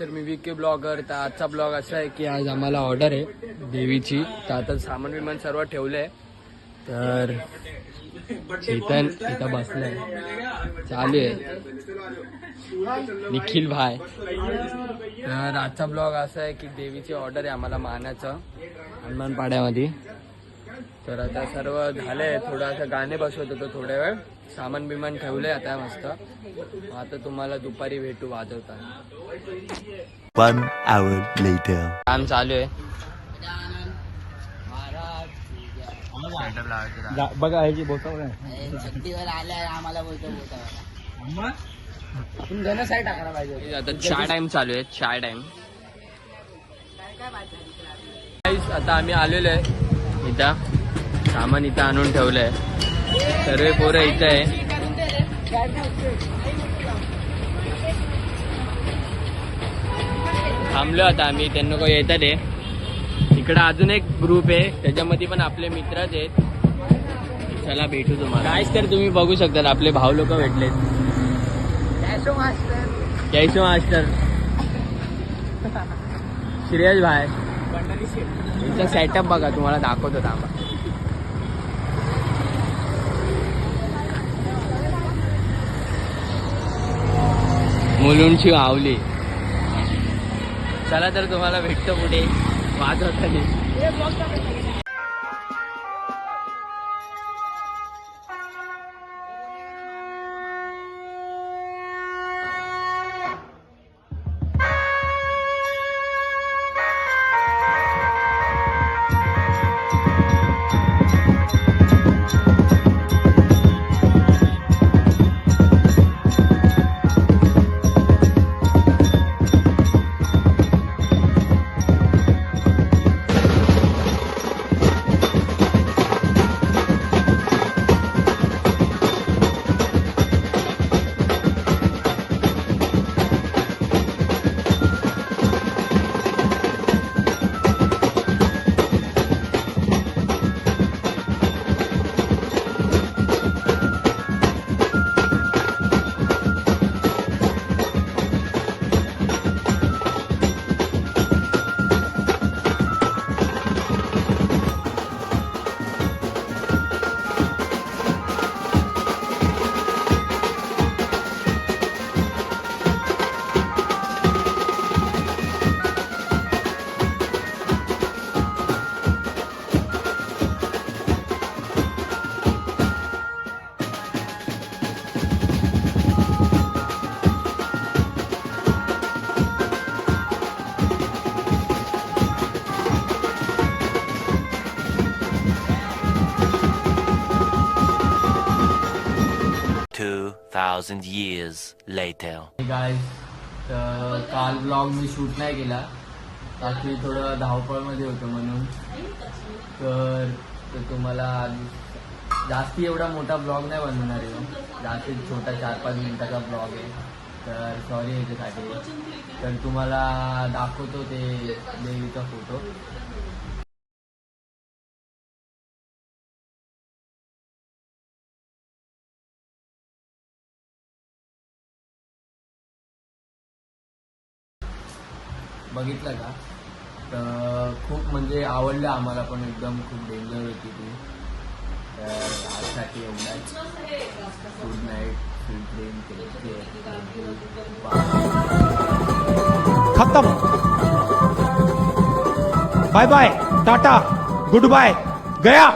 तर मी VK blogger. तर आजचा ब्लॉग असा आहे की आज आम्हाला ऑर्डर आहे देवीची. तर आता सामान विमान सर्व ठेवलंय. तर चेतन इथं बसलाय, चालू आहे निखिल भाई. तर आजचा ब्लॉग असा आहे की देवीची ऑर्डर आहे आम्हाला मानाचं हनुमान पाड्यामध्ये. तर आता सर्व झालंय. थोडं असं गाणे बसवत होतो थोड्या वेळ. सामान बिमान ठेवलंय आता मस्त. आता तुम्हाला दुपारी भेटू वाजवता. 1 hour later. काम चालू आहे. बघा ह्याची बोटावर आम्हाला बोलतो आपण गण साईड टाकायला पाहिजे. आता चहा टाइम चालू आहे. चहा टाइम. आता आम्ही आलेलो आहे इथं. सामान इथं आणून ठेवलंय. सर्व पोरं इथं आहे. थांबलो आता आम्ही. त्यांना काही येतात आहे. इकडं अजून एक ग्रुप आहे त्याच्यामध्ये पण आपले मित्रच आहेत. चला भेटू तुम्हाला. काहीच तर तुम्ही बघू शकता आपले भाऊ लोक भेटलेत. कैसो मास्टर श्रेयस भाई. इथं सेटअप बघा तुम्हाला दाखवतो थांबा. मुलुंडची आवली. चला तर तुम्हाला भेटतो पुढे वाजवताना. 2,000 years later. गाईज, तर काल ब्लॉग मी शूट नाही केला. रात्री थोडं धावपळमध्ये होतं म्हणून. तर तुम्हाला जास्ती एवढा मोठा ब्लॉग नाही बनवणार आहे. जास्तीत छोटा 4-5 मिनिटाचा ब्लॉग आहे. तर सॉरी याच्यासाठी. तर तुम्हाला दाखवतो ते देवीचा फोटो. बघितलं का? तर खूप म्हणजे आवडलं आम्हाला पण. एकदम खूप डेंजर होती ती. तर आजसाठी एवढाच. Good night. Sweet dream. खत्म. Bye bye, tata, good bye, गया.